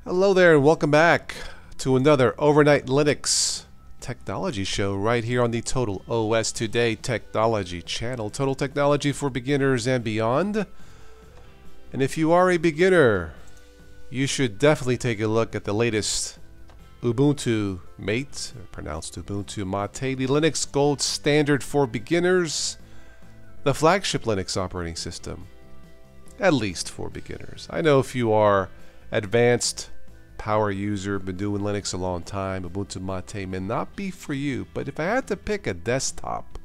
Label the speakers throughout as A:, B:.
A: Hello there and welcome back to another Overnight Linux technology show right here on the Total OS Today Technology channel. Total technology for beginners and beyond. And if you are a beginner, you should definitely take a look at the latest Ubuntu Mate, pronounced Ubuntu Mate, the Linux gold standard for beginners, the flagship Linux operating system, at least for beginners. I know if you are advanced power user, been doing Linux a long time, Ubuntu Mate may not be for you. But if I had to pick a desktop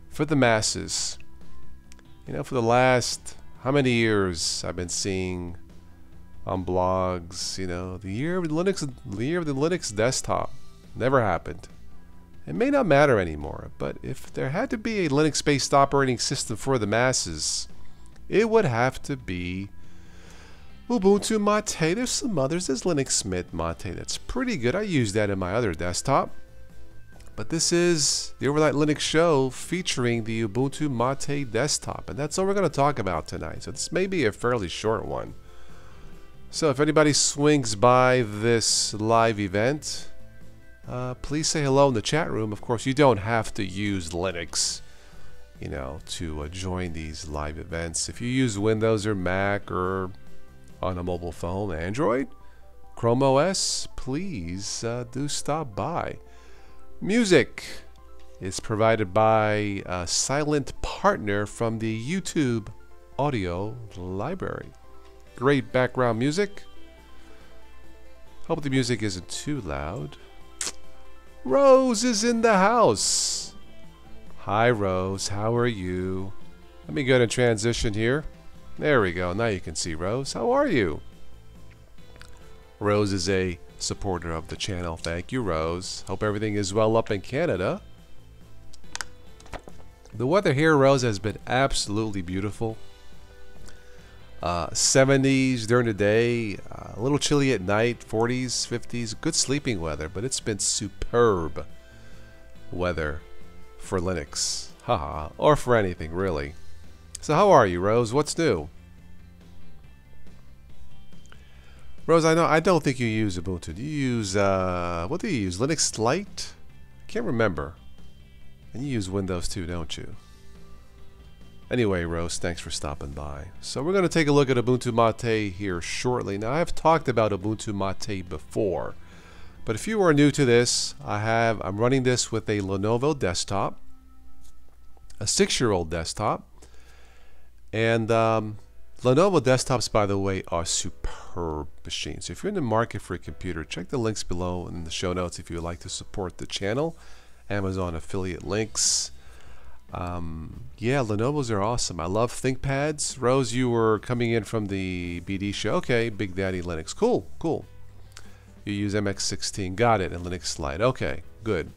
A: for the masses, you know, for the last how many years I've been seeing on blogs, you know, the year of the Linux desktop never happened. It may not matter anymore, but if there had to be a Linux-based operating system for the masses, it would have to be Ubuntu Mate. There's some others. There's Linux Mint Mate. That's pretty good. I use that in my other desktop. But this is the Overnight Linux show featuring the Ubuntu Mate desktop. And that's all we're going to talk about tonight. So this may be a fairly short one. So if anybody swings by this live event, please say hello in the chat room. Of course, you don't have to use Linux, you know, to join these live events. If you use Windows or Mac or on a mobile phone, Android, Chrome OS, please do stop by. Music is provided by a silent partner from the YouTube audio library. Great background music. Hope the music isn't too loud. Rose is in the house. Hi Rose, how are you? Let me go to transition here. There we go. Now you can see Rose. How are you? Rose is a supporter of the channel. Thank you, Rose. Hope everything is well up in Canada. The weather here, Rose, has been absolutely beautiful. 70s during the day, a little chilly at night, 40s, 50s. Good sleeping weather, but it's been superb weather for Linux. Haha, or for anything, really. So how are you, Rose? What's new? Rose, I don't think you use Ubuntu. Do you use, what do you use? Linux Lite? I can't remember. And you use Windows too, don't you? Anyway, Rose, thanks for stopping by. So we're going to take a look at Ubuntu Mate here shortly. Now, I've talked about Ubuntu Mate before. But if you are new to this, I'm running this with a Lenovo desktop. A 6-year-old desktop. And Lenovo desktops, by the way, are superb machines. So if you're in the market for a computer, check the links below in the show notes if you would like to support the channel. Amazon affiliate links. Yeah, Lenovo's are awesome. I love ThinkPads. Rose, you were coming in from the BD show. Okay, Big Daddy Linux. Cool, cool. You use MX16. Got it. And Linux Lite. Okay, good.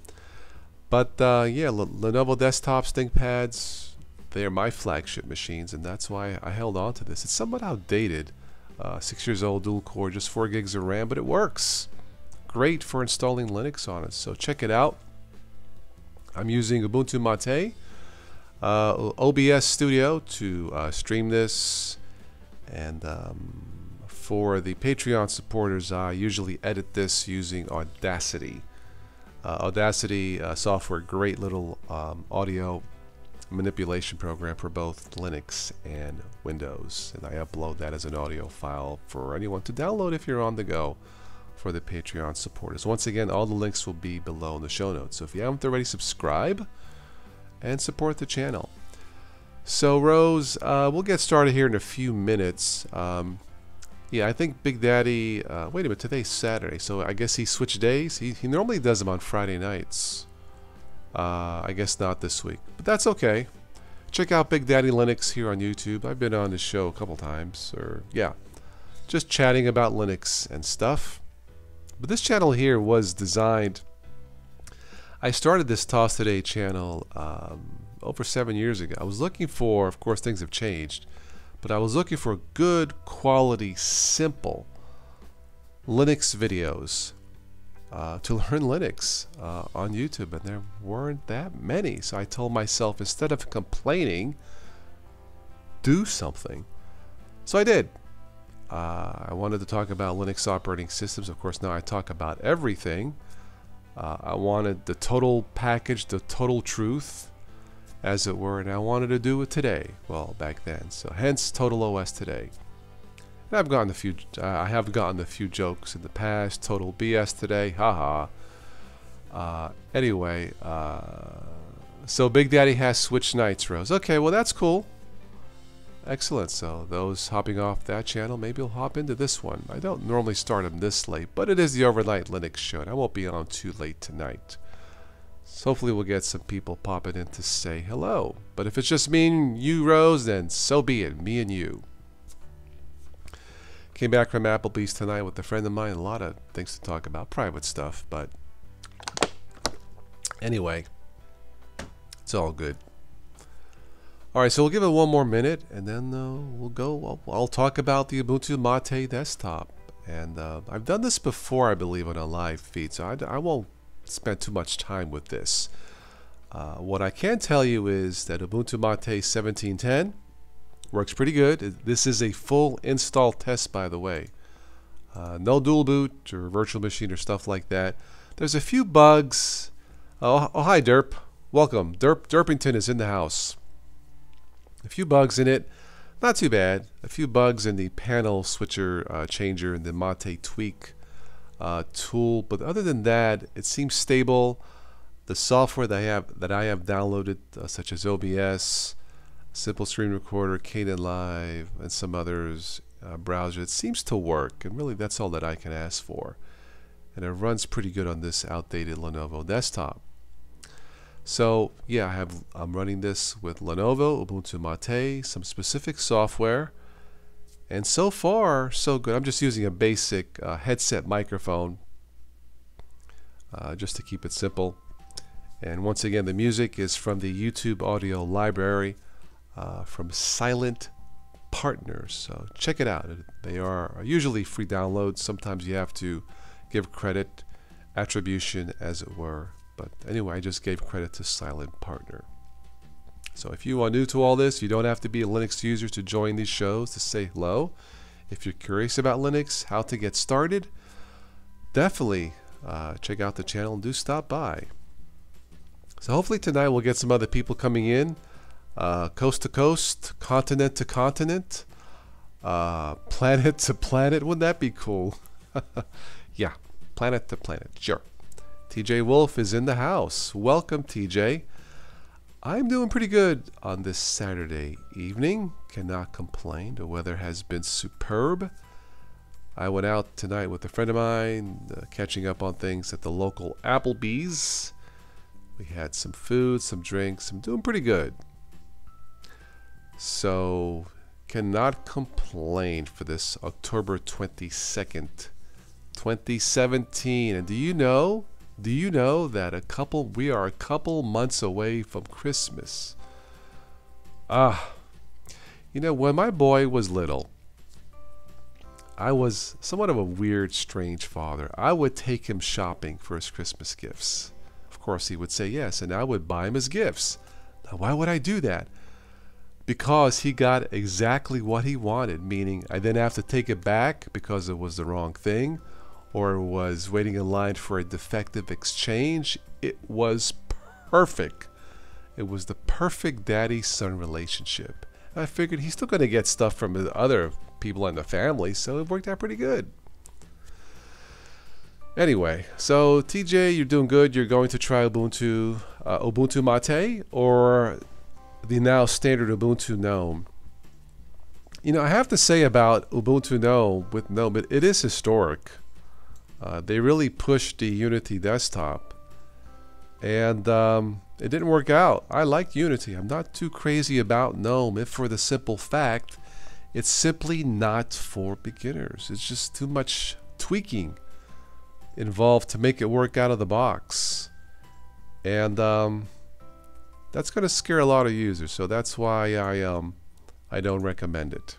A: But yeah, Lenovo desktops, ThinkPads, they're my flagship machines, and that's why I held on to this. It's somewhat outdated. 6 years old, dual core, just 4 gigs of RAM, but it works. Great for installing Linux on it, so check it out. I'm using Ubuntu Mate, OBS Studio to stream this, and for the Patreon supporters, I usually edit this using Audacity. Audacity software, great little audio manipulation program for both Linux and Windows, and I upload that as an audio file for anyone to download if you're on the go for the Patreon supporters. Once again, all the links will be below in the show notes, so if you haven't already, subscribe and support the channel. So Rose, we'll get started here in a few minutes. Yeah, I think Big Daddy, wait a minute, today's Saturday, so I guess he switched days. He normally does them on Friday nights. I guess not this week, but that's okay. Check out Big Daddy Linux here on YouTube. I've been on the show a couple times, or yeah, just chatting about Linux and stuff. But this channel here was designed, I started this Toss Today channel over 7 years ago. I was looking for, of course things have changed, but I was looking for good quality, simple Linux videos to learn Linux on YouTube, and there weren't that many. So I told myself, instead of complaining, do something. So I did. I wanted to talk about Linux operating systems. Of course, now I talk about everything. I wanted the total package, the total truth, as it were, and I wanted to do it today. Well, back then. So hence Total OS today. And I've gotten a few. I have gotten a few jokes in the past. Total BS today. Haha. Anyway, so Big Daddy has switched nights, Rose. Okay, well that's cool. Excellent. So those hopping off that channel, maybe you'll hop into this one. I don't normally start them this late, but it is the Overnight Linux show, and I won't be on too late tonight. So hopefully we'll get some people popping in to say hello. But if it's just me and you, Rose, then so be it. Me and you. Came back from Applebee's tonight with a friend of mine. A lot of things to talk about, private stuff, but anyway, it's all good. Alright, so we'll give it one more minute, and then we'll go. I'll talk about the Ubuntu Mate desktop. And I've done this before, I believe, on a live feed, so I won't spend too much time with this. What I can tell you is that Ubuntu Mate 17.10 works pretty good. This is a full install test, by the way. No dual boot or virtual machine or stuff like that. There's a few bugs. Oh hi, Derp. Welcome. Derpington is in the house. A few bugs in it, not too bad. A few bugs in the panel switcher changer and the Mate tweak tool, but other than that, it seems stable. The software that I have downloaded, such as OBS, Simple Screen Recorder, Kdenlive, Live, and some others, browser, it seems to work, and really that's all that I can ask for. And it runs pretty good on this outdated Lenovo desktop. So yeah, I'm running this with Lenovo, Ubuntu Mate, some specific software, and so far so good. I'm just using a basic headset microphone just to keep it simple. And once again, the music is from the YouTube audio library from Silent Partners. So check it out. They are usually free downloads. Sometimes you have to give credit, attribution, as it were. But anyway, I just gave credit to Silent Partner. So if you are new to all this, you don't have to be a Linux user to join these shows to say hello. If you're curious about Linux, how to get started, definitely check out the channel and do stop by. So hopefully tonight we'll get some other people coming in, coast to coast, continent to continent, planet to planet. Wouldn't that be cool? Yeah, planet to planet, sure. TJ Wolf is in the house. Welcome, TJ. I'm doing pretty good on this Saturday evening. Cannot complain. The weather has been superb. I went out tonight with a friend of mine, catching up on things at the local Applebee's. We had some food, some drinks. I'm doing pretty good. So, cannot complain for this October 22nd, 2017. And do you know that we are a couple months away from Christmas? You know, when my boy was little, I was somewhat of a weird, strange father. I would take him shopping for his Christmas gifts. Of course, he would say yes, and I would buy him his gifts. Now, why would I do that? Because he got exactly what he wanted, meaning I didn't have to take it back because it was the wrong thing, or was waiting in line for a defective exchange. It was perfect. It was the perfect daddy-son relationship. And I figured he's still going to get stuff from the other people in the family, so it worked out pretty good. Anyway, so TJ, you're doing good. You're going to try Ubuntu Mate, or the now standard Ubuntu GNOME. You know, I have to say about Ubuntu GNOME with GNOME, it is historic. They really pushed the Unity desktop, and it didn't work out. I liked Unity. I'm not too crazy about GNOME, if for the simple fact it's simply not for beginners. It's just too much tweaking involved to make it work out of the box, and that's going to scare a lot of users. So that's why I don't recommend it.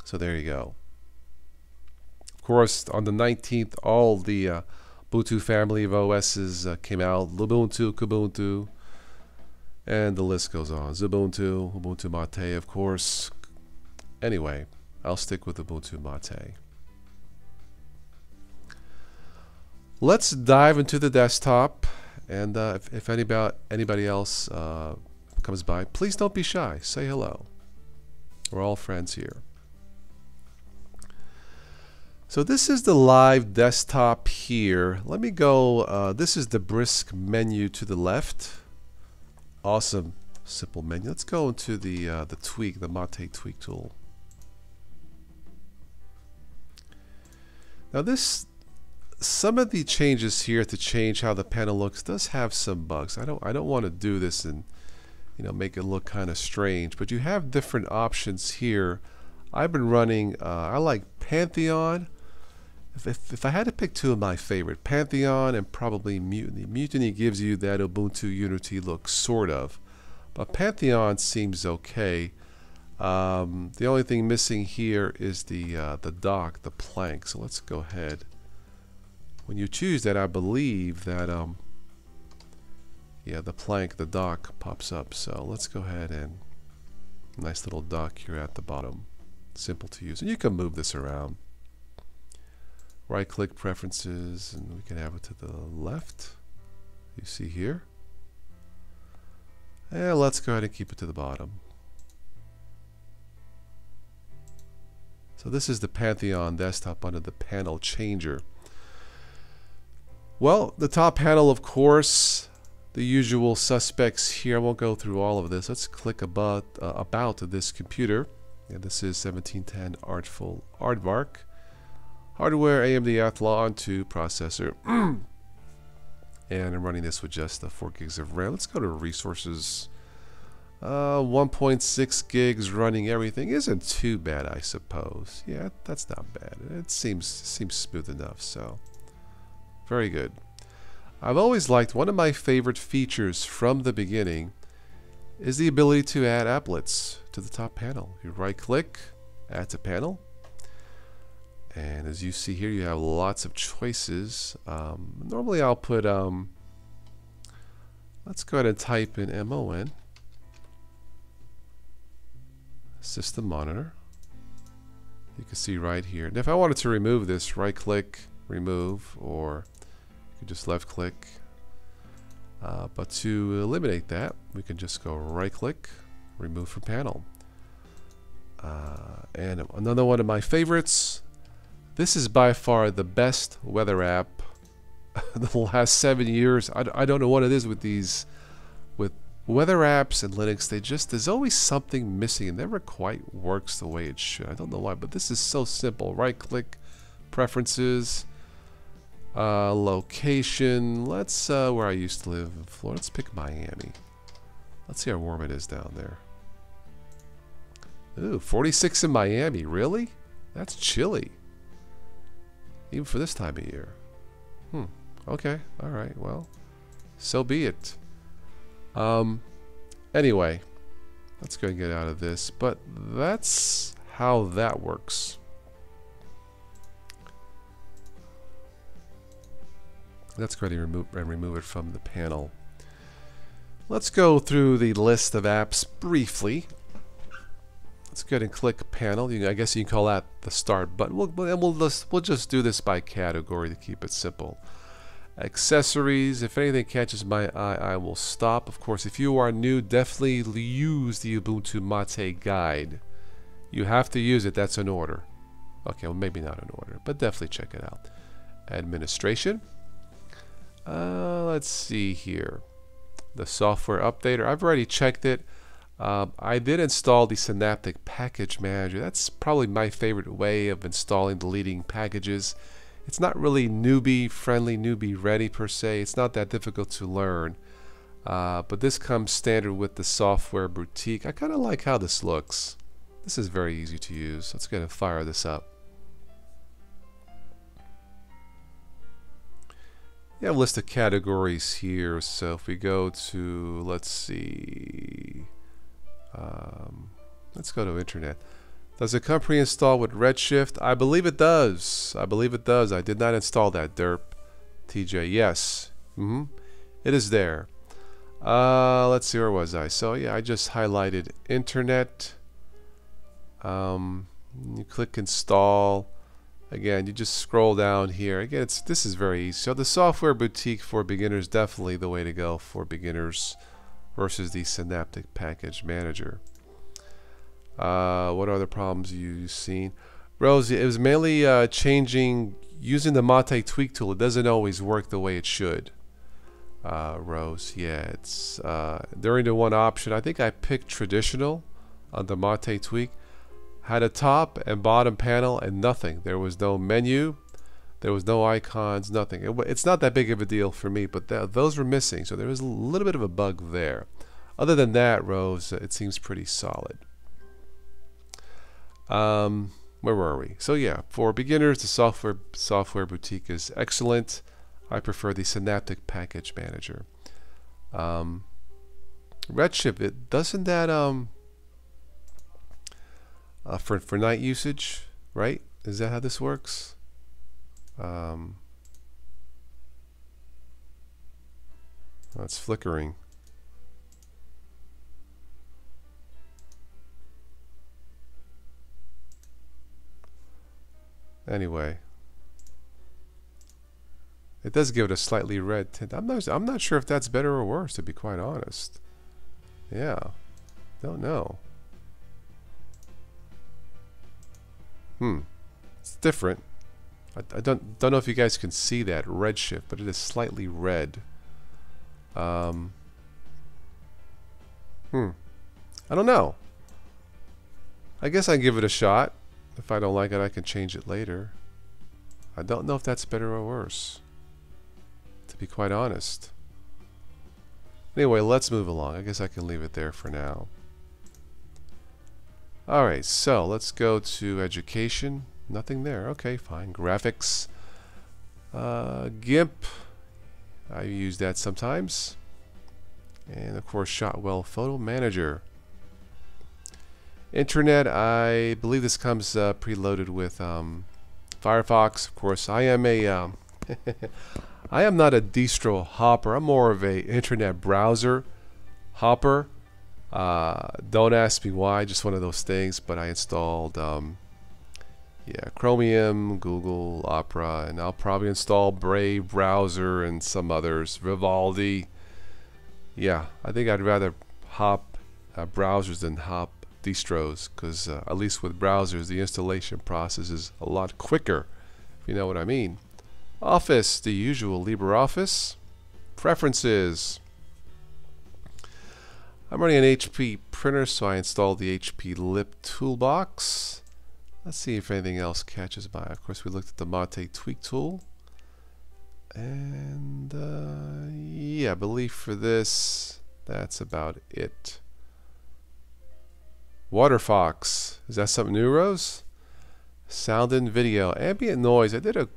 A: So there you go. Of course, on the 19th, all the Ubuntu family of OSs came out. Ubuntu, Kubuntu, and the list goes on. Ubuntu, Ubuntu Mate, of course. Anyway, I'll stick with Ubuntu Mate. Let's dive into the desktop, and if anybody else comes by, please don't be shy. Say hello. We're all friends here. So this is the live desktop here. Let me go. This is the brisk menu to the left. Awesome, simple menu. Let's go into the tweak, the Mate tweak tool. Now this. Some of the changes here to change how the panel looks does have some bugs. I don't want to do this and make it look kind of strange, but you have different options here. I've been running I like Pantheon. If I had to pick two of my favorite, Pantheon and probably Mutiny. Mutiny gives you that Ubuntu Unity look, sort of, but Pantheon seems okay. The only thing missing here is the dock, the plank. So let's go ahead. When you choose that, I believe that yeah, the plank, the dock pops up. So let's go ahead and nice little dock here at the bottom. Simple to use, and you can move this around. Right click preferences, and we can have it to the left. You see here. And let's go ahead and keep it to the bottom. So this is the Pantheon desktop under the panel changer. Well, the top panel, of course, the usual suspects here. I won't go through all of this. Let's click about this computer. And this is 1710 Artful Aardvark. Hardware AMD Athlon 2 processor. And I'm running this with just 4 gigs of RAM. Let's go to resources. 1.6 gigs running everything. Isn't too bad, I suppose. Yeah, that's not bad. It seems smooth enough, so very good. I've always liked, one of my favorite features from the beginning is the ability to add applets to the top panel. You right click, add to panel, and as you see here, you have lots of choices. Normally I'll put let's go ahead and type in MON, system monitor. You can see right here. And if I wanted to remove this, right click, remove, or you can just left click. But to eliminate that, we can just go right click, remove from panel. And another one of my favorites. This is by far the best weather app in the last 7 years. I don't know what it is with these, with weather apps and Linux. There's always something missing. It never quite works the way it should. I don't know why, but this is so simple. Right click, preferences, location. Let's where I used to live in Florida. Let's pick Miami. Let's see how warm it is down there. Ooh, 46 in Miami. Really? That's chilly. Even for this time of year. Okay. All right. Well, so be it. Anyway, let's go and get out of this. But that's how that works. Let's go ahead and remove it from the panel. Let's go through the list of apps briefly. Let's go ahead and click panel. I guess you can call that the start button. We'll just do this by category to keep it simple. Accessories. If anything catches my eye, I will stop. Of course, if you are new, definitely use the Ubuntu Mate guide. You have to use it. That's an order. Okay, well, maybe not an order, but definitely check it out. Administration. Let's see here. The software updater. I've already checked it. I did install the Synaptic Package Manager. That's probably my favorite way of installing deleting packages. It's not really newbie friendly, newbie ready per se. It's not that difficult to learn. But this comes standard with the Software Boutique. I kind of like how this looks. This is very easy to use. Let's go ahead and fire this up. You have a list of categories here. So if we go to, let's see, let's go to Internet. Does it come pre-installed with Redshift? I believe it does. I believe it does. I did not install that derp. TJ, yes. It is there. Let's see, where was I? So yeah, I just highlighted Internet. You click install. Again, you just scroll down here. Again, this is very easy. So the software boutique for beginners, definitely the way to go for beginners versus the Synaptic Package Manager. What other problems you've seen? Rose, it was mainly using the Mate tweak tool. It doesn't always work the way it should. Rose, yeah, it's during the one option. I think I picked traditional on the Mate tweak. Had a top and bottom panel and nothing. There was no menu, there was no icons, nothing. It's not that big of a deal for me, but those were missing, so there was a little bit of a bug there. Other than that, Rose, it seems pretty solid. Where were we? So yeah, for beginners, the software boutique is excellent. I prefer the Synaptic Package Manager. Redshift, doesn't that for night usage, right? Is that how this works? Oh, it's flickering. Anyway, it does give it a slightly red tint. I'm not sure if that's better or worse, to be quite honest. Yeah, don't know. It's different. I don't know if you guys can see that redshift, but it is slightly red. I don't know. I guess I give it a shot. If I don't like it, I can change it later. I don't know if that's better or worse, to be quite honest. Anyway, let's move along. I guess I can leave it there for now. Alright, so let's go to education. Nothing there. Okay, fine. Graphics. GIMP. I use that sometimes. And of course, Shotwell Photo Manager. Internet, I believe this comes preloaded with Firefox. Of course, I am a I am not a distro hopper. I'm more of a internet browser hopper. Don't ask me why, just one of those things. But I installed Chromium, Google, Opera, and I'll probably install Brave browser and some others, Vivaldi. Yeah, I think I'd rather hop browsers than hop distros, because at least with browsers the installation process is a lot quicker, if you know what I mean. Office, the usual LibreOffice. Preferences. I'm running an HP printer, so I installed the HP Lip Toolbox. Let's see if anything else catches my eye. Of course, we looked at the Mate tweak tool. And yeah, I believe for this, that's about it. WaterFox. Is that something new, Rose? Sound and video. Ambient noise. I did a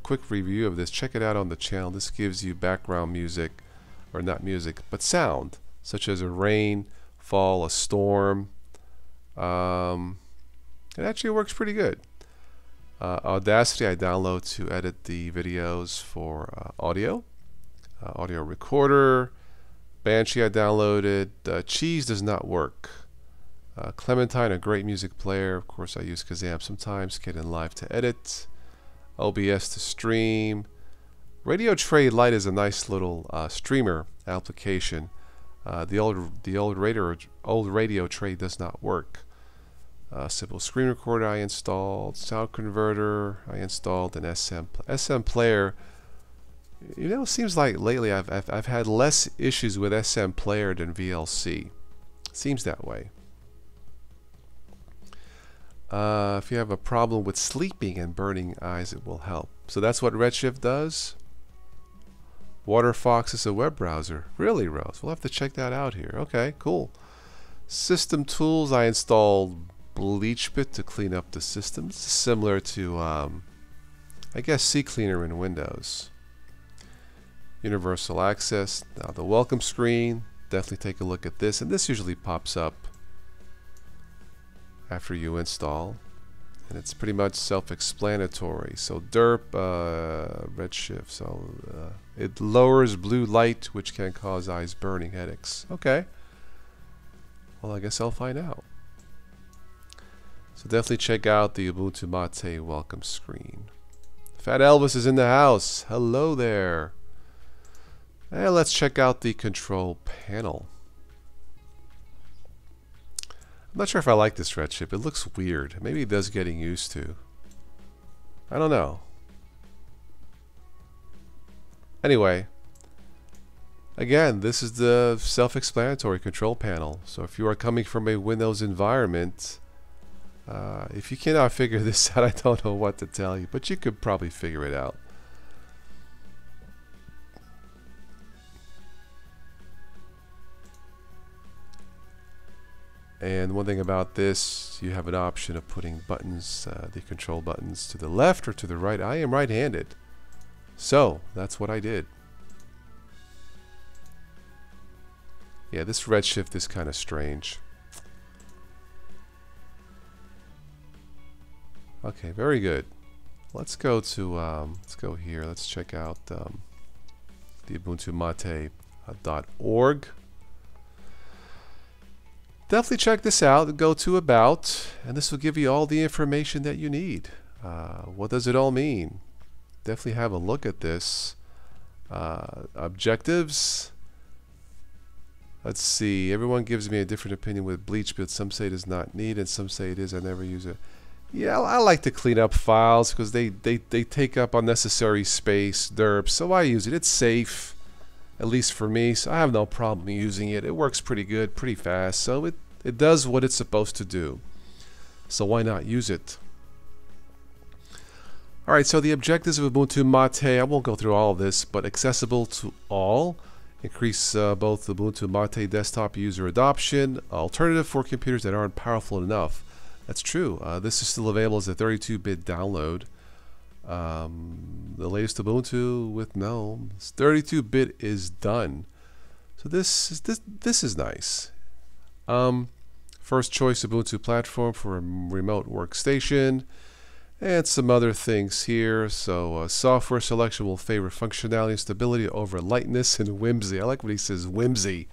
A: quick review of this. Check it out on the channel. This gives you background music, or not music, but sound, such as a rain, fall, a storm. It actually works pretty good. Audacity I download to edit the videos for audio. Audio recorder. Banshee I downloaded. Cheese does not work. Clementine, a great music player. Of course, I use Kazam sometimes. Kdenlive to edit. OBS to stream. Radio Tray Lite is a nice little streamer application. The old radio tray does not work. Simple screen recorder I installed. Sound converter I installed. An SM player. You know, it seems like lately I've had less issues with SM player than VLC. It seems that way. If you have a problem with sleeping and burning eyes, it will help. So that's what Redshift does. WaterFox is a web browser. Really, Rose? We'll have to check that out here. Okay, cool. System tools, I installed BleachBit to clean up the system. This is similar to, I guess, CCleaner in Windows. Universal access. Now the welcome screen. Definitely take a look at this. And this usually pops up after you install, and it's pretty much self-explanatory. So derp, Redshift, so it lowers blue light, which can cause eyes burning, headaches. Okay, well, I guess I'll find out. So definitely check out the Ubuntu Mate welcome screen. Fat Elvis is in the house. Hello there. And let's check out the control panel. I'm not sure if I like this red chip. It looks weird. Maybe it does getting used to. I don't know. Anyway, again, this is the self-explanatory control panel. So if you are coming from a Windows environment, if you cannot figure this out, I don't know what to tell you, but you could probably figure it out. And one thing about this, you have an option of putting buttons, the control buttons to the left or to the right. I am right-handed, so that's what I did. Yeah, this redshift is kind of strange. Okay, very good. Let's go to let's go here. Let's check out the ubuntumate.org. Definitely check this out. Go to About, and this will give you all the information that you need. What does it all mean? Definitely have a look at this. Objectives. Let's see. Everyone gives me a different opinion with Bleach, but some say it is not needed, and some say it is. I never use it. Yeah, I like to clean up files because they take up unnecessary space, derp. So I use it. It's safe, at least for me. So I have no problem using it. It works pretty good, pretty fast. So it does what it's supposed to do. So why not use it? All right. So the objectives of Ubuntu Mate. I won't go through all of this, but accessible to all. Increase both Ubuntu Mate desktop user adoption. Alternative for computers that aren't powerful enough. That's true. This is still available as a 32-bit download. The latest Ubuntu with GNOME, 32-bit is done. So this is nice. First choice Ubuntu platform for a remote workstation, and some other things here. So software selection will favor functionality and stability over lightness and whimsy. I like what he says, whimsy.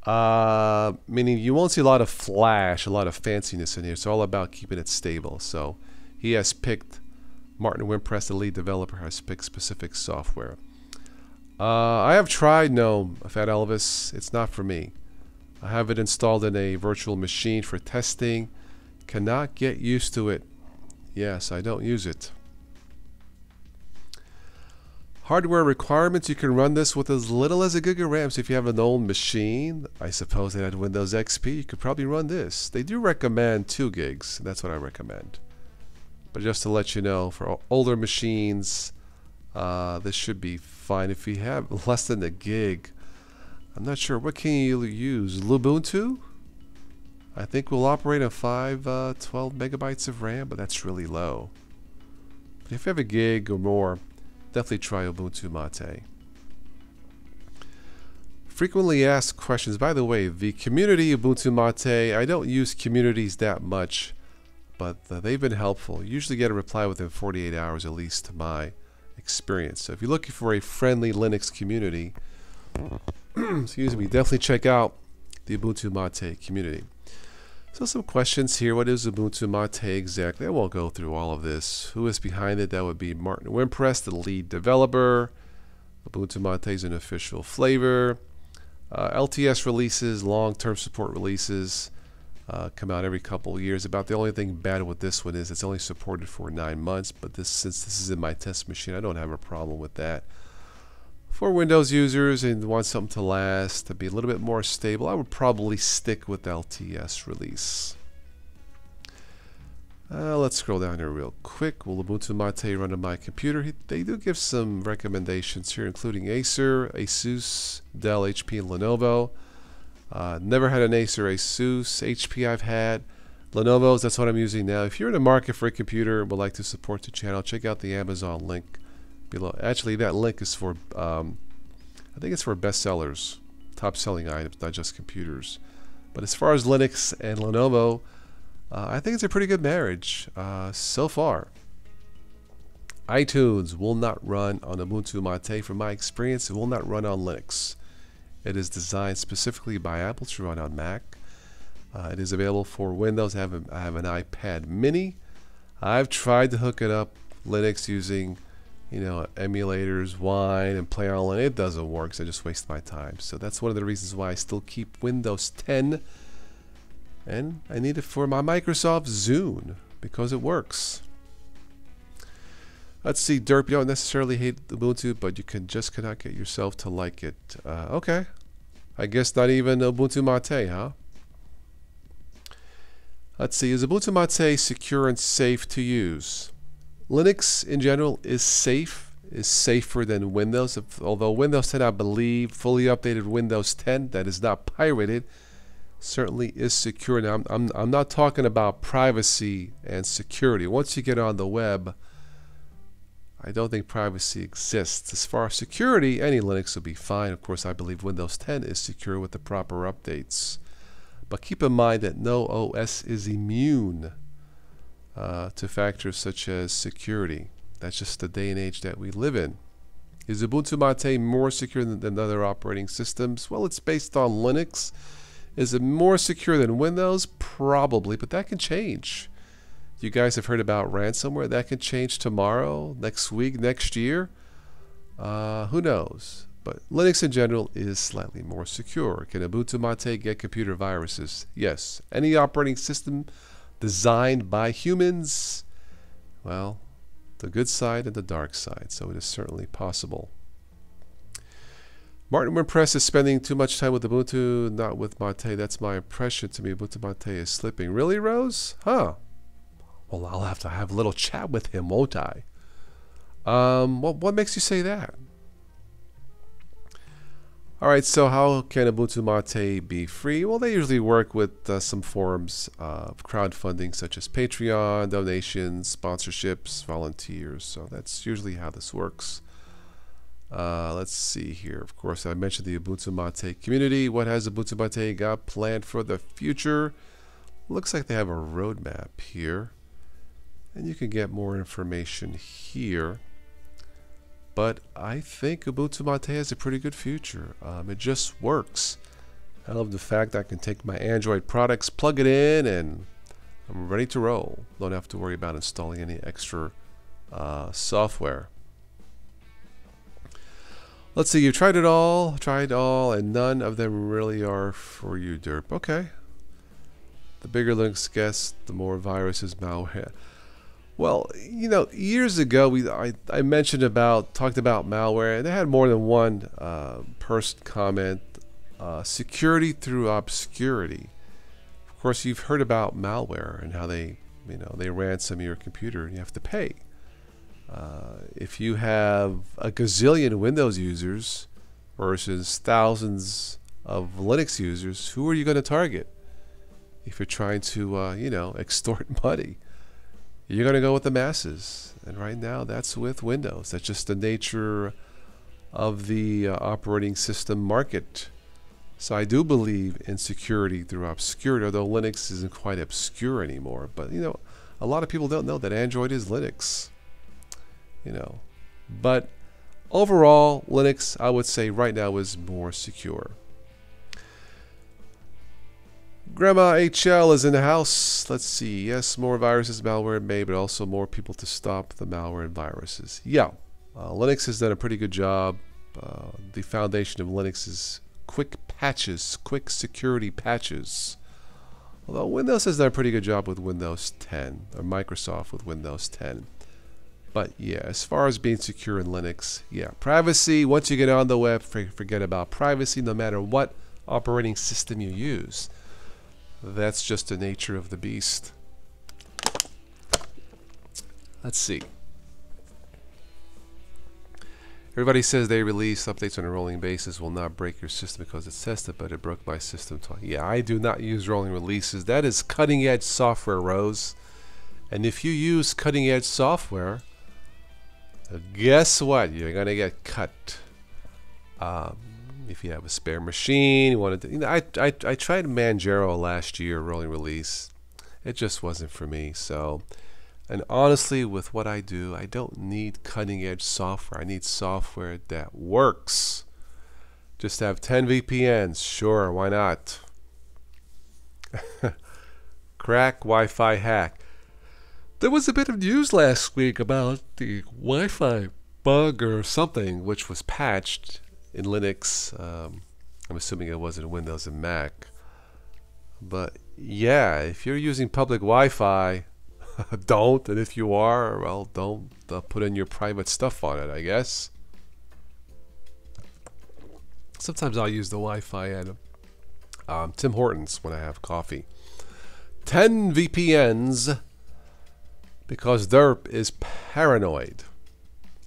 A: Meaning you won't see a lot of flash, a lot of fanciness in here. It's all about keeping it stable. So he has picked, Martin Wimpress, the lead developer, has picked specific software. I have tried GNOME, Fat Elvis. It's not for me. I have it installed in a virtual machine for testing. Cannot get used to it. Yes, I don't use it. Hardware requirements, you can run this with as little as a gig of RAM. So if you have an old machine, I suppose they had Windows XP, you could probably run this. They do recommend 2 gigs. That's what I recommend. But just to let you know, for older machines, this should be fine. If you have less than a gig, I'm not sure. What can you use? Ubuntu? I think we'll operate on 12 megabytes of RAM, but that's really low. But if you have a gig or more, definitely try Ubuntu Mate. Frequently asked questions. By the way, the community Ubuntu Mate, I don't use communities that much, but they've been helpful. You usually get a reply within 48 hours, at least to my experience. So if you're looking for a friendly Linux community, excuse me, definitely check out the Ubuntu Mate community. So some questions here. What is Ubuntu Mate exactly? I won't go through all of this. Who is behind it? That would be Martin Wimpress, the lead developer. Ubuntu Mate is an official flavor. LTS releases, long-term support releases, come out every couple of years. About the only thing bad with this one is it's only supported for 9 months, but since this is in my test machine, I don't have a problem with that. For Windows users and want something to last, to be a little bit more stable, I would probably stick with LTS release. Let's scroll down here real quick. Will Ubuntu Mate run on my computer? They do give some recommendations here, including Acer, Asus, Dell, HP, and Lenovo. Never had an Acer, Asus. HP I've had. Lenovo's, that's what I'm using now. If you're in the market for a computer and would like to support the channel, check out the Amazon link below. Actually, that link is for, I think it's for bestsellers, top-selling items, not just computers. But as far as Linux and Lenovo, I think it's a pretty good marriage so far. iTunes will not run on Ubuntu Mate. From my experience, it will not run on Linux. It is designed specifically by Apple to run on Mac. It is available for Windows. I have an iPad mini. I've tried to hook it up Linux using, emulators, Wine, and play online. It doesn't work, so I just waste my time. So that's one of the reasons why I still keep Windows 10. And I need it for my Microsoft Zune because it works. Let's see, Derp, you don't necessarily hate Ubuntu, but you cannot get yourself to like it. Okay. I guess not even Ubuntu Mate, huh? Let's see, is Ubuntu Mate secure and safe to use? Linux in general is safer than Windows. Although Windows 10, I believe, fully updated Windows 10 that is not pirated, certainly is secure. Now, I'm not talking about privacy and security. Once you get on the web, I don't think privacy exists. As far as security, any Linux will be fine. Of course, I believe Windows 10 is secure with the proper updates. But keep in mind that no OS is immune to factors such as security. That's just the day and age that we live in. Is Ubuntu Mate more secure than other operating systems? Well, it's based on Linux. Is it more secure than Windows? Probably, but that can change. You guys have heard about ransomware. That can change tomorrow, next week, next year. Who knows? But Linux in general is slightly more secure. Can Ubuntu Mate get computer viruses? Yes. Any operating system designed by humans? Well, the good side and the dark side. So it is certainly possible. Martin WordPress is spending too much time with Ubuntu, not with Mate. That's my impression. To me, Ubuntu Mate is slipping. Really, Rose? Huh. Well, I'll have to have a little chat with him, won't I? What makes you say that? All right, so how can Ubuntu Mate be free? Well, they usually work with some forms of crowdfunding, such as Patreon, donations, sponsorships, volunteers. So that's usually how this works. Let's see here. Of course, I mentioned the Ubuntu Mate community. What has Ubuntu Mate got planned for the future? Looks like they have a roadmap here. And you can get more information here. But I think Ubuntu Mate has a pretty good future. It just works. I love the fact I can take my Android products, plug it in, and I'm ready to roll. Don't have to worry about installing any extra software. Let's see, you've tried all, and none of them really are for you, Derp. Okay. The bigger Linux gets, the more viruses, malware. Well, years ago, I talked about malware, and they had more than one person comment, security through obscurity. Of course, you've heard about malware and how they ransom your computer and you have to pay. If you have a gazillion Windows users versus thousands of Linux users, who are you going to target? If you're trying to, extort money, you're going to go with the masses. And right now, that's with Windows. That's just the nature of the operating system market. So I do believe in security through obscurity, although Linux isn't quite obscure anymore. But, a lot of people don't know that Android is Linux. But overall, Linux, I would say right now, is more secure. Grandma HL is in the house. Let's see. Yes, more viruses, malware may, but also more people to stop the malware and viruses. Yeah, Linux has done a pretty good job. The foundation of Linux is quick patches, quick security patches. Although Windows has done a pretty good job with Windows 10, or Microsoft with Windows 10. But yeah, as far as being secure in Linux, yeah, privacy, once you get on the web, forget about privacy no matter what operating system you use. That's just the nature of the beast. Let's see. Everybody says they release updates on a rolling basis will not break your system because it's tested, but it broke my system twice. Yeah, I do not use rolling releases. That is cutting edge software, Rose. And if you use cutting edge software, guess what? You're gonna get cut. If you have a spare machine, you want to. I tried Manjaro last year, rolling release. It just wasn't for me. So, and honestly, with what I do, I don't need cutting edge software. I need software that works. Just have 10 VPNs, sure, why not? Crack Wi-Fi hack. There was a bit of news last week about the Wi-Fi bug or something which was patched in Linux. I'm assuming it wasn't in Windows and Mac. But yeah, if you're using public Wi-Fi, don't. And if you are, well, don't put in your private stuff on it, I guess. Sometimes I'll use the Wi-Fi at Tim Hortons when I have coffee. 10 VPNs because derp is paranoid.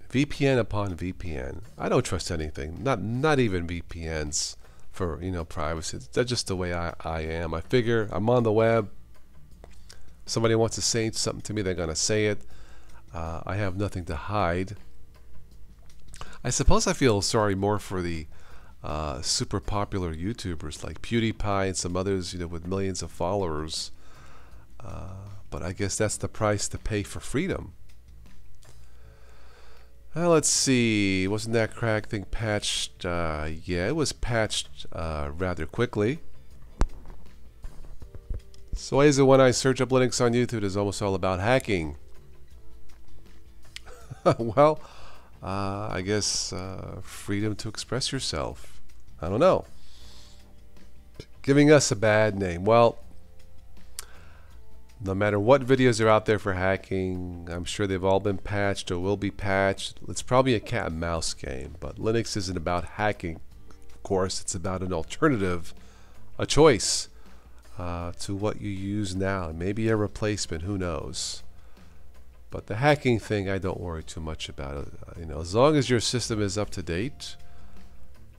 A: VPN upon VPN. I don't trust anything. Not even VPNs for privacy. That's just the way I am. I figure I'm on the web. Somebody wants to say something to me, they're gonna say it. I have nothing to hide. I suppose I feel sorry more for the super popular YouTubers like PewDiePie and some others, with millions of followers. But I guess that's the price to pay for freedom. Let's see. Wasn't that crack thing patched? Yeah, it was patched rather quickly. So why is it when I search up Linux on YouTube, it's almost all about hacking? Well, I guess freedom to express yourself. I don't know. Giving us a bad name. Well, no matter what videos are out there for hacking, I'm sure they've all been patched or will be patched. It's probably a cat and mouse game, but Linux isn't about hacking. Of course, it's about an alternative, a choice to what you use now. Maybe a replacement, who knows. But the hacking thing, I don't worry too much about it. As long as your system is up to date,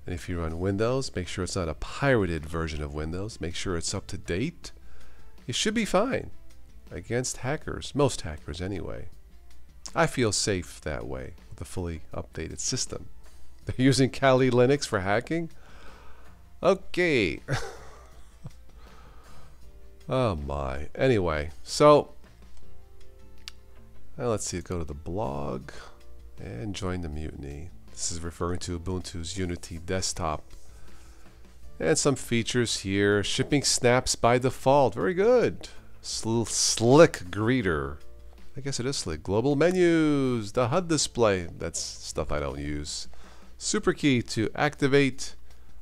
A: and if you run Windows, make sure it's not a pirated version of Windows. Make sure it's up to date. It should be fine against hackers, most hackers anyway. I feel safe that way with a fully updated system. They're using Kali Linux for hacking? Okay. Oh my. Anyway, so let's see, go to the blog and join the mutiny. This is referring to Ubuntu's Unity desktop. And some features here. Shipping snaps by default. Very good. Slick greeter. I guess it is slick. Global menus. The HUD display. That's stuff I don't use. Super key to activate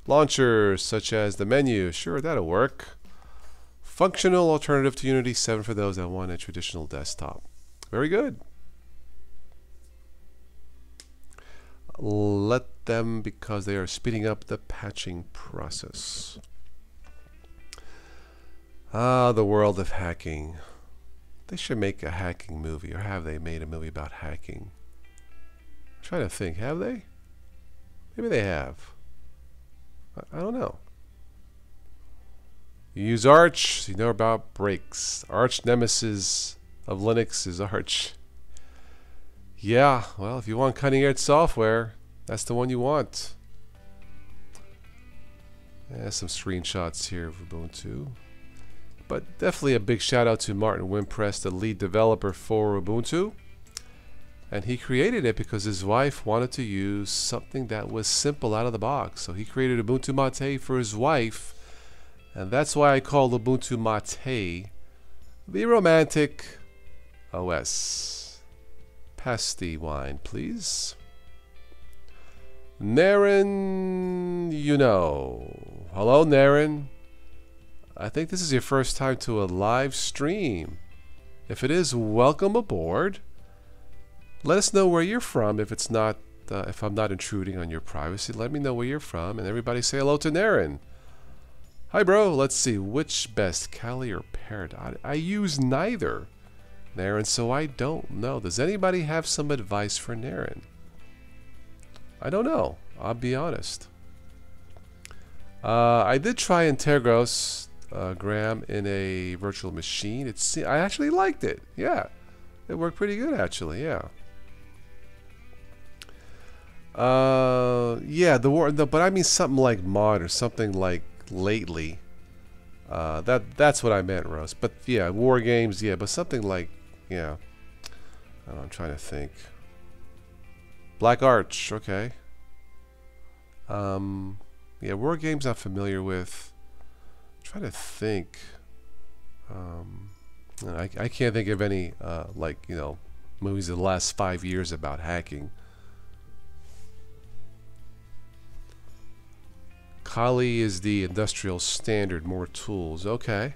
A: launchers such as the menu. Sure, that'll work. Functional alternative to Unity 7 for those that want a traditional desktop. Very good. Let them, because they are speeding up the patching process. The world of hacking. They should make a hacking movie, or have they made a movie about hacking? I'm trying to think, have they? Maybe they have. I don't know. You use Arch, so you know about breaks. Arch nemesis of Linux is Arch. Yeah, well, if you want cutting edge software, that's the one you want. Some screenshots here of Ubuntu. But definitely a big shout out to Martin Wimpress, the lead developer for Ubuntu. And he created it because his wife wanted to use something that was simple out of the box. So he created Ubuntu Mate for his wife. And that's why I call Ubuntu Mate the romantic OS. Pass the wine, please. Naren, Hello, Naren. I think this is your first time to a live stream. If it is, welcome aboard. Let us know where you're from. If it's not, if I'm not intruding on your privacy, let me know where you're from. And everybody say hello to Naren. Hi, bro. Let's see. Which best, Kali or Parrot? I use neither, Naren, so I don't know. Does anybody have some advice for Naren? I don't know. I'll be honest. I did try Integros, Graham, in a virtual machine. I actually liked it. Yeah, it worked pretty good, actually. Yeah. Yeah. But I mean something like mod or something like lately. That's what I meant, Rose. But yeah, war games. Yeah, but something like, yeah. I don't know, I'm trying to think. Black Arch. Okay. Yeah, war games I'm familiar with. I'm trying to think. I can't think of any like, you know, movies of the last 5 years about hacking. Kali is the industrial standard, more tools. Okay.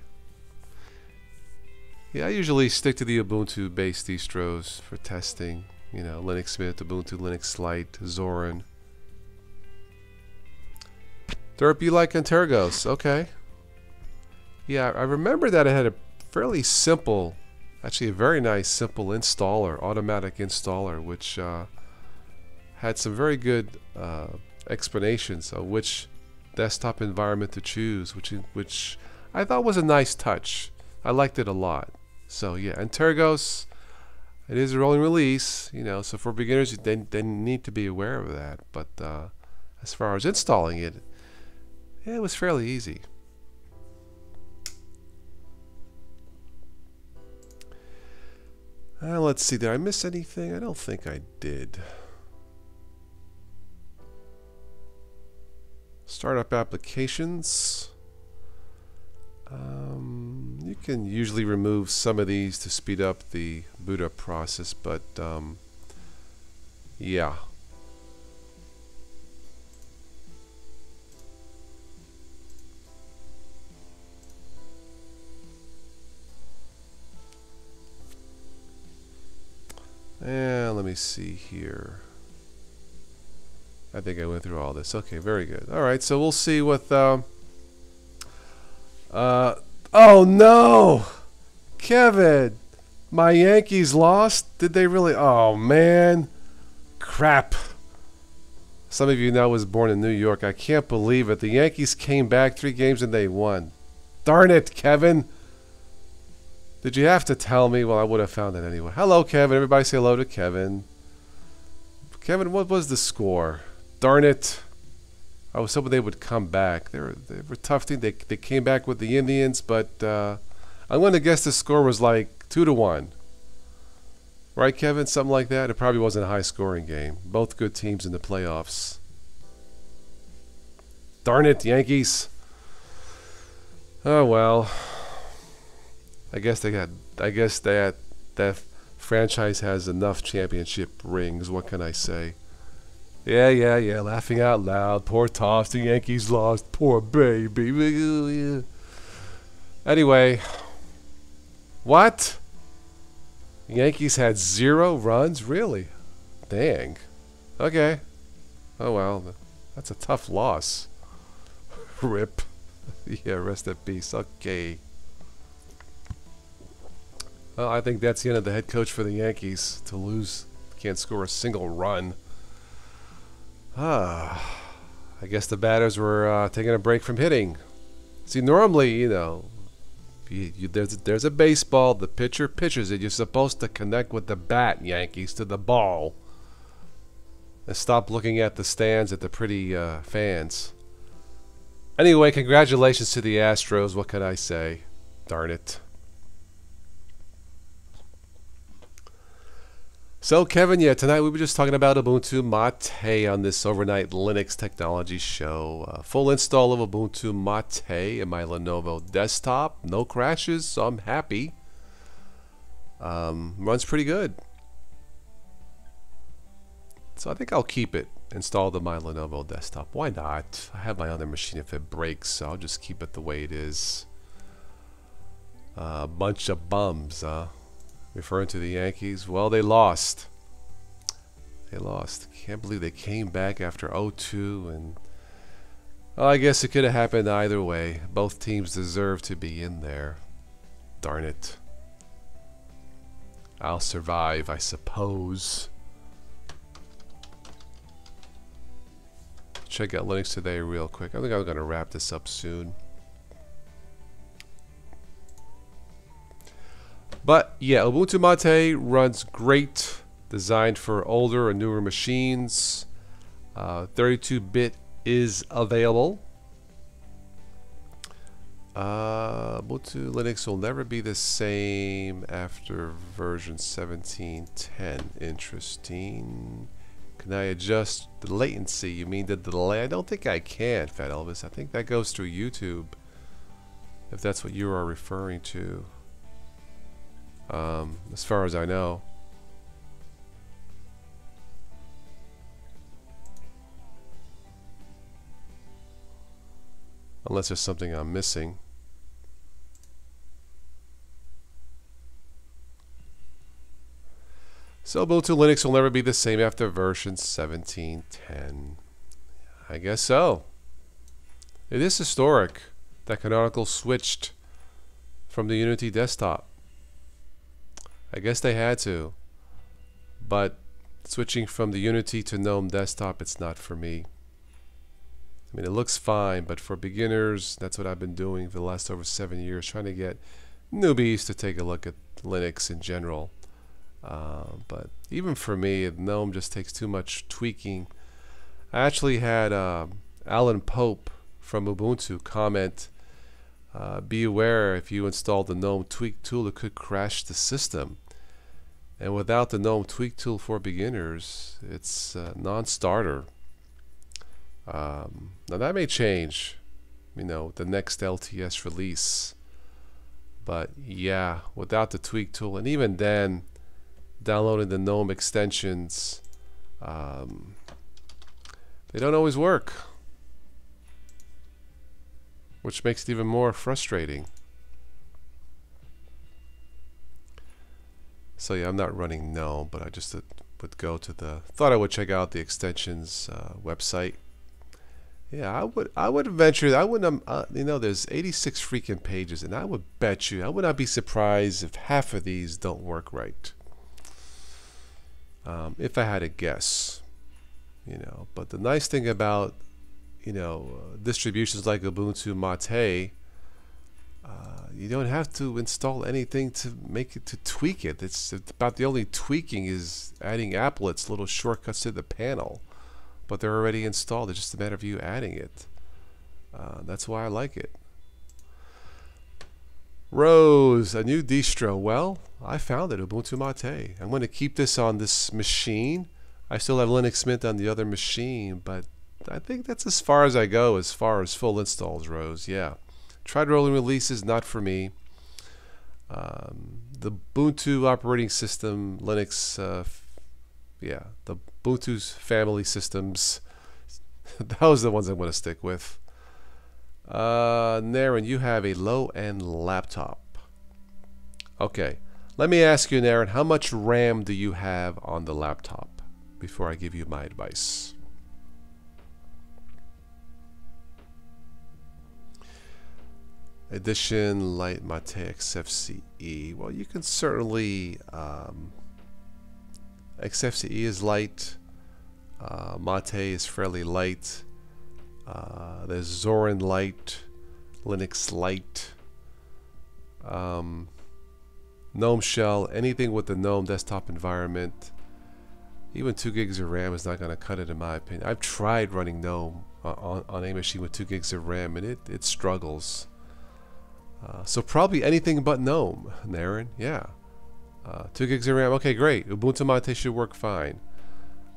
A: Yeah, I usually stick to the Ubuntu based distros for testing. You know, Linux Mint, Ubuntu, Linux Lite, Zorin. Derp, you like Antergos? Okay. Yeah, I remember that it had a fairly simple, actually a very nice simple installer, automatic installer, which had some very good explanations of which desktop environment to choose, which I thought was a nice touch. I liked it a lot. So yeah, Antergos, it is a rolling release, you know, so for beginners they need to be aware of that. But as far as installing it, yeah, it was fairly easy. Let's see, did I miss anything? I don't think I did. Startup applications. You can usually remove some of these to speed up the boot up process, but yeah. And let me see here. I think I went through all this. Okay, very good. All right, so we'll see what oh no! Kevin! My Yankees lost? Did they really? Oh man. Crap. Some of you know I was born in New York. I can't believe it. The Yankees came back 3 games and they won. Darn it, Kevin. Did you have to tell me? Well, I would have found it anyway. Hello, Kevin. Everybody say hello to Kevin. Kevin, what was the score? Darn it. I was hoping they would come back. They were a tough team. They came back with the Indians, but I'm going to guess the score was like 2-1. Right, Kevin? Something like that? It probably wasn't a high-scoring game. Both good teams in the playoffs. Darn it, Yankees. Oh, well. I guess that franchise has enough championship rings. What can I say? Yeah. Laughing out loud. Poor Toffs. The Yankees lost. Poor baby. Anyway. What? The Yankees had 0 runs? Really? Dang. Okay. Oh well. That's a tough loss. Rip. Yeah, rest in peace. Okay. Well, I think that's the end of the head coach for the Yankees. To lose. Can't score a single run. I guess the batters were taking a break from hitting. See, normally, you know, there's a baseball, the pitcher pitches it. You're supposed to connect with the bat, Yankees, to the ball. And stop looking at the stands at the pretty fans. Anyway, congratulations to the Astros. What can I say? Darn it. So, Kevin, yeah, tonight we were just talking about Ubuntu Mate on this overnight Linux technology show. Full install of Ubuntu Mate in my Lenovo desktop. No crashes, so I'm happy. Runs pretty good. So I think I'll keep it installed on my Lenovo desktop. Why not? I have my other machine if it breaks, so I'll just keep it the way it is. A bunch of bums, huh? Referring to the Yankees, well, they lost. They lost. Can't believe they came back after 0-2, and well, I guess it could have happened either way. Both teams deserve to be in there. Darn it. I'll survive, I suppose. Check out Linux Today real quick. I think I'm going to wrap this up soon. But yeah, Ubuntu Mate runs great, designed for older or newer machines. 32-bit is available. Ubuntu Linux will never be the same after version 17.10. Interesting. Can I adjust the latency? You mean the delay? I don't think I can, Fat Elvis. I think that goes through YouTube. if that's what you are referring to. As far as I know. Unless there's something I'm missing. So Ubuntu Linux will never be the same after version 17.10. I guess so. It is historic that Canonical switched from the Unity desktop. I guess they had to. But switching from the Unity to GNOME desktop, it's not for me. I mean, it looks fine, but for beginners, that's what I've been doing for the last over 7 years, trying to get newbies to take a look at Linux in general. But even for me, GNOME just takes too much tweaking. I actually had Alan Pope from Ubuntu comment, be aware if you install the GNOME tweak tool, it could crash the system. And without the GNOME tweak tool for beginners, it's non-starter. Now that may change, you know, the next LTS release. But yeah, without the tweak tool, and even then, downloading the GNOME extensions, they don't always work, which makes it even more frustrating. So yeah, I'm not running GNOME, but I just would go to thought I would check out the extensions website. Yeah, I would venture, I wouldn't, you know, there's 86 freaking pages, and I would bet you, I would not be surprised if half of these don't work right. If I had to guess, you know. But the nice thing about, you know, distributions like Ubuntu Mate, you don't have to install anything to make it, to tweak it. It's about the only tweaking is adding applets, little shortcuts to the panel. But they're already installed. It's just a matter of you adding it. That's why I like it. Rose, a new distro. Well, I found it, Ubuntu Mate. I'm going to keep this on this machine. I still have Linux Mint on the other machine, but I think that's as far as I go as far as full installs, Rose. Yeah. Tried rolling releases, not for me. The Ubuntu operating system, Linux, yeah, the Ubuntu's family systems, those are the ones I'm going to stick with. Naren, you have a low-end laptop. Okay, let me ask you, Naren, how much RAM do you have on the laptop before I give you my advice? Edition Light Mate XFCE. Well, you can certainly XFCE is light. Mate is fairly light. There's Zorin Light, Linux Light, GNOME Shell, anything with the GNOME desktop environment. Even 2 gigs of RAM is not going to cut it, in my opinion. I've tried running GNOME on a machine with 2 gigs of RAM, and it struggles. So probably anything but GNOME, Naren. Yeah. 2 gigs of RAM. Okay, great. Ubuntu Mate should work fine.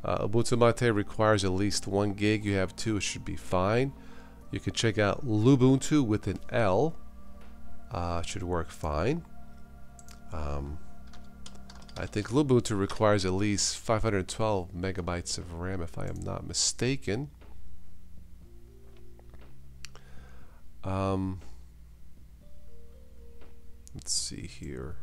A: Ubuntu Mate requires at least 1 gig. You have 2, it should be fine. You can check out Lubuntu with an L. Should work fine. I think Lubuntu requires at least 512 megabytes of RAM, if I am not mistaken. Let's see here.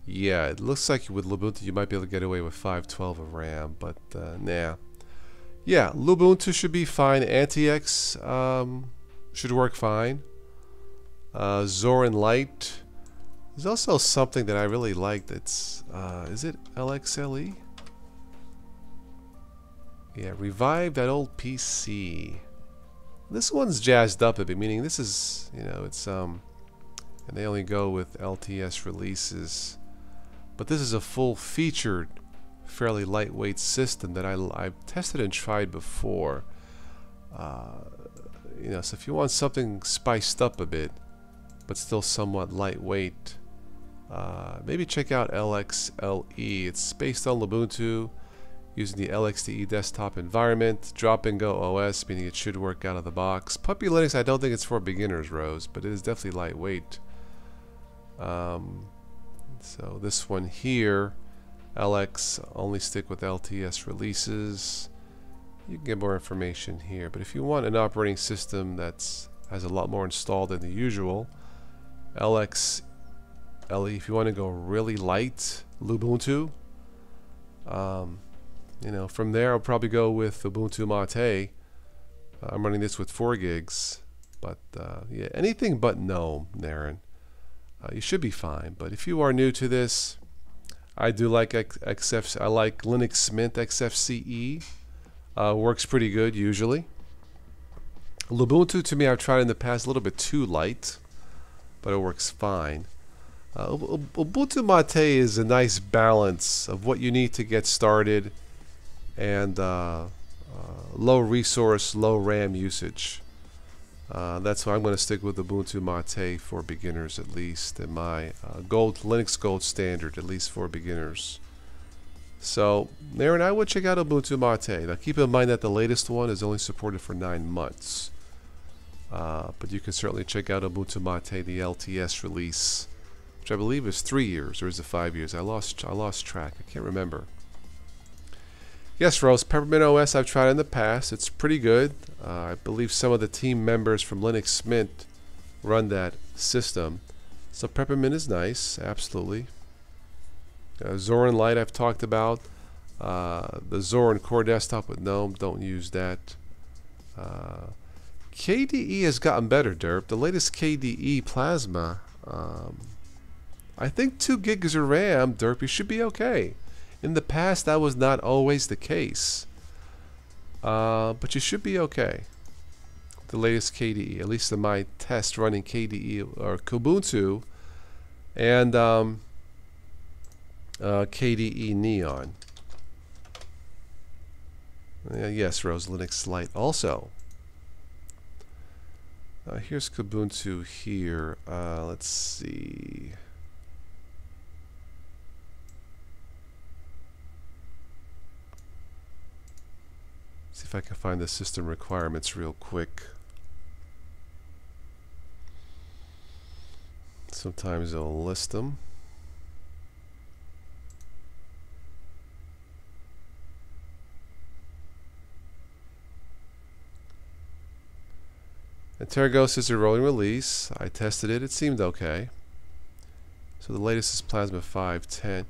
A: Yeah, it looks like with Lubuntu you might be able to get away with 512 of RAM, but nah. Yeah, Lubuntu should be fine. Anti-X should work fine. Zorin Light. There's also something that I really like that's, is it LXLE? Yeah, revive that old PC. This one's jazzed up a bit, meaning this is, you know, it's, and they only go with LTS releases. But this is a full-featured, fairly lightweight system that I've tested and tried before. You know, so if you want something spiced up a bit, but still somewhat lightweight, maybe check out LXLE. It's based on Ubuntu, using the LXDE desktop environment. Drop and go OS, meaning it should work out of the box. Puppy Linux, I don't think it's for beginners, Rose, but it is definitely lightweight. So this one here, LX, only stick with LTS releases. You can get more information here, but if you want an operating system that's has a lot more installed than the usual, LX LE, if you want to go really light, Ubuntu. You know, from there I'll probably go with Ubuntu Mate. I'm running this with 4 gigs, but yeah, anything but GNOME, Naren. You should be fine. But if you are new to this, I do like I like Linux Mint XFCE. Works pretty good usually. Ubuntu, to me, I've tried in the past, a little bit too light, but it works fine. Ubuntu Mate is a nice balance of what you need to get started and low resource, low RAM usage. That's why I'm going to stick with Ubuntu Mate for beginners, at least, in my Linux Gold standard, at least for beginners. So, Naren, I would check out Ubuntu Mate. Now, keep in mind that the latest one is only supported for 9 months. But you can certainly check out Ubuntu Mate, the LTS release, which I believe is 3 years, or is it 5 years? I lost track. I can't remember. Yes, Rose, Peppermint OS I've tried in the past. It's pretty good. I believe some of the team members from Linux Mint run that system. So Peppermint is nice, absolutely. Zorin Lite I've talked about. The Zorin Core Desktop with GNOME, don't use that. KDE has gotten better, Derp. The latest KDE Plasma, I think 2 gigs of RAM, Derp, you should be okay. In the past, that was not always the case. But you should be okay. The latest KDE, at least in my test running KDE or Ubuntu and KDE Neon. Yes, Rose, Linux Lite also. Here's Ubuntu here. Let's see. See if I can find the system requirements real quick. Sometimes they'll list them. And Tergos is a rolling release. I tested it. It seemed okay. So the latest is Plasma 510.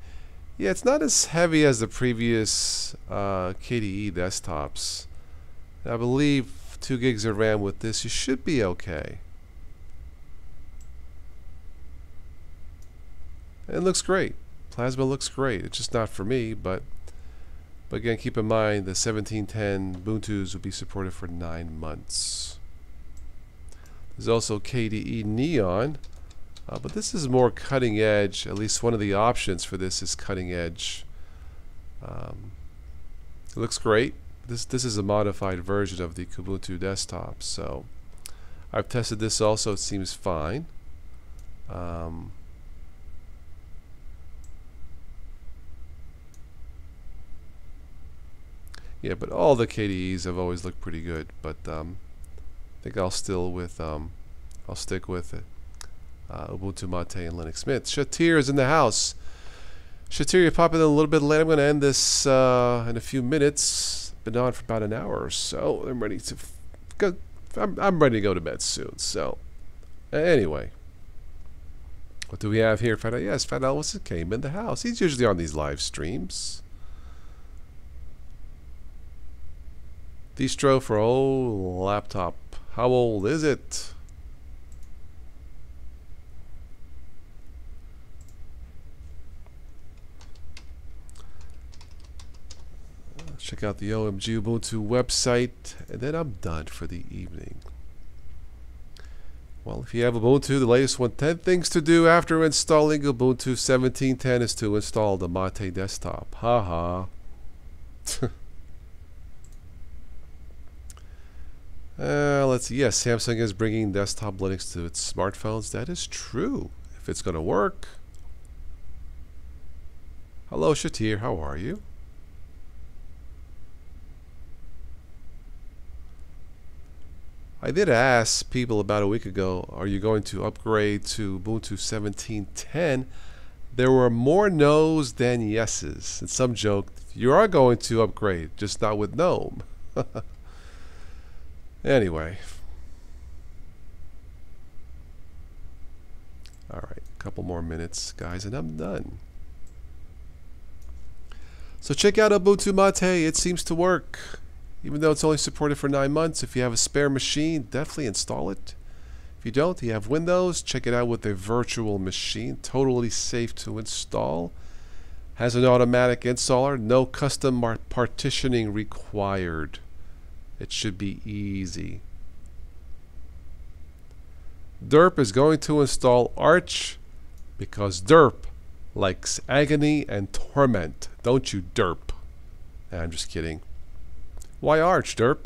A: Yeah, it's not as heavy as the previous KDE desktops. I believe 2 gigs of RAM with this, you should be okay. And it looks great. Plasma looks great. It's just not for me, but again, keep in mind the 1710 Ubuntus will be supported for 9 months. There's also KDE Neon. But this is more cutting edge. At least one of the options for this is cutting edge. It looks great. This is a modified version of the Ubuntu desktop. So I've tested this also. It seems fine. Yeah, but all the KDEs have always looked pretty good. But I think I'll stick with it. Ubuntu Mate and Linux Mint. Shatir is in the house. Shatir, you're popping in a little bit late. I'm going to end this in a few minutes. Been on for about an hour or so. I'm ready to go. I'm ready to go to bed soon. So, anyway, what do we have here? Fat yes, Fat Elvis came in the house. He's usually on these live streams. Distro for old laptop. How old is it? Check out the OMG Ubuntu website, and then I'm done for the evening. Well, if you have Ubuntu, the latest one, 10 things to do after installing Ubuntu 17.10 is to install the Mate desktop. Haha. Let's see. Yes, Samsung is bringing desktop Linux to its smartphones. That is true. If it's going to work. Hello, Shatir. How are you? I did ask people about a week ago, are you going to upgrade to Ubuntu 17.10? There were more no's than yeses. And some joked, you are going to upgrade, just not with GNOME. Anyway. Alright, a couple more minutes, guys, and I'm done. So check out Ubuntu Mate. It seems to work. Even though it's only supported for 9 months, if you have a spare machine, definitely install it. If you don't, you have Windows, check it out with a virtual machine. Totally safe to install. Has an automatic installer. No custom partitioning required. It should be easy. Derp is going to install Arch because Derp likes agony and torment. Don't you, Derp? Nah, I'm just kidding. Why Arch, Derp?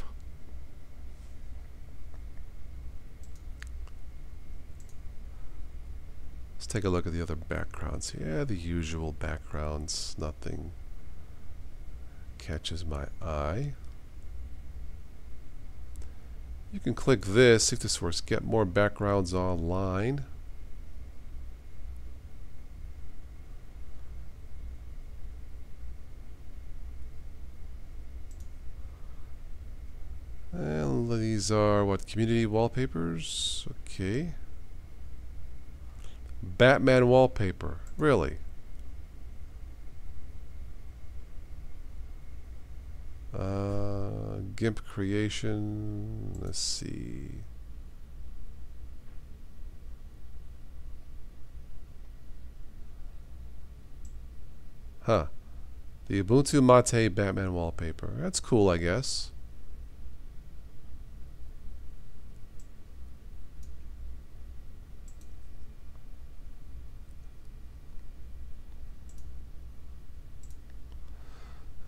A: Let's take a look at the other backgrounds. Yeah, the usual backgrounds. Nothing catches my eye. You can click this, see if this works. Get more backgrounds online. And these are what, community wallpapers? Okay. Batman wallpaper. Really? GIMP creation. Let's see. Huh. The Ubuntu Mate Batman wallpaper. That's cool, I guess.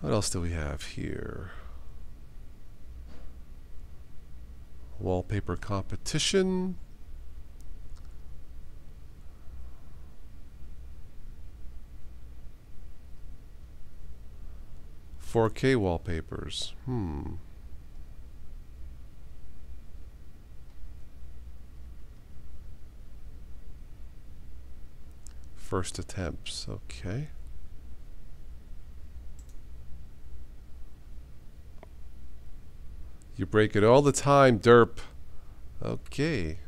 A: What else do we have here? Wallpaper competition. "4K wallpapers." First attempts. Okay. You break it all the time, Derp. Okay.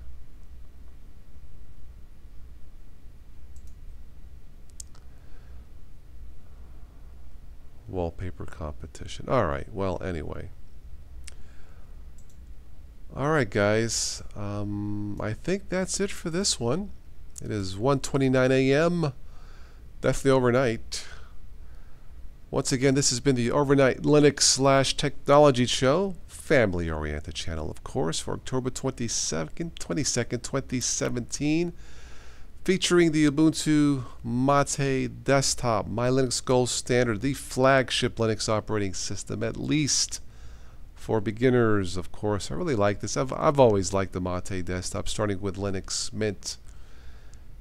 A: Wallpaper competition. Alright, well, anyway. Alright, guys. I think that's it for this one. It is 1:29 a.m. Definitely overnight. Once again, this has been the Overnight Linux / Technology Show. Family-oriented channel, of course, for October 22nd, 2017. Featuring the Ubuntu Mate desktop, my Linux Gold Standard, the flagship Linux operating system, at least for beginners, of course. I really like this. I've always liked the Mate desktop, starting with Linux Mint.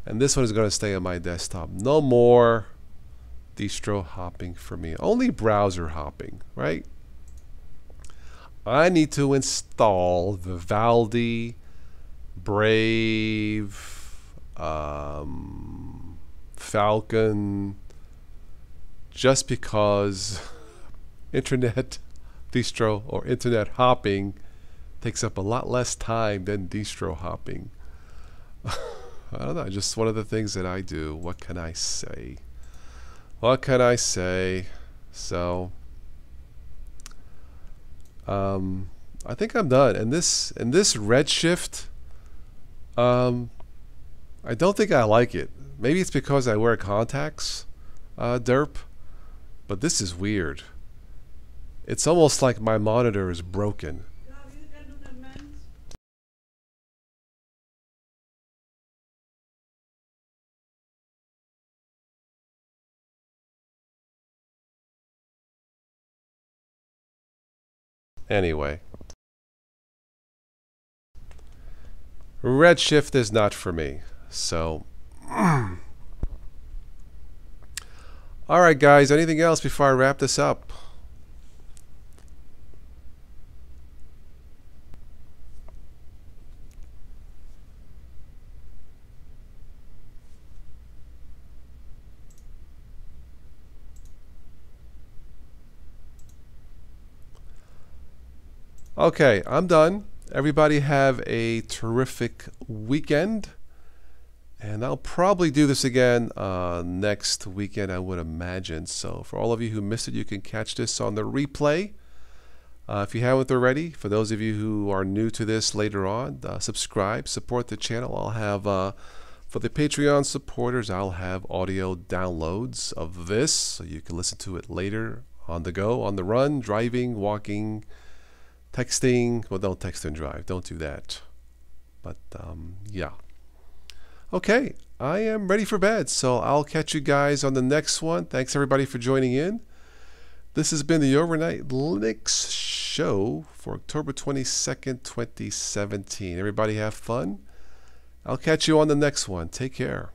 A: And this one is going to stay on my desktop. No more distro hopping for me. Only browser hopping, right? I need to install the Valdi, Brave, Falcon, just because internet distro or internet hopping takes up a lot less time than distro hopping. I don't know, just one of the things that I do. What can I say? What can I say? So I think I'm done. And this Redshift, I don't think I like it. Maybe it's because I wear contacts, Derp, but this is weird. It's almost like my monitor is broken. Anyway, Redshift is not for me. So, alright guys, anything else before I wrap this up? Okay, I'm done. Everybody have a terrific weekend. And I'll probably do this again next weekend, I would imagine. So for all of you who missed it, you can catch this on the replay. If you haven't already, for those of you who are new to this later on, subscribe, support the channel. I'll have, for the Patreon supporters, I'll have audio downloads of this so you can listen to it later on the go, on the run, driving, walking, texting. Well, don't text and drive. Don't do that. But yeah. Okay, I am ready for bed, so I'll catch you guys on the next one. Thanks everybody for joining in. This has been the Overnight Linux Show for October 22nd, 2017. Everybody have fun. I'll catch you on the next one. Take care.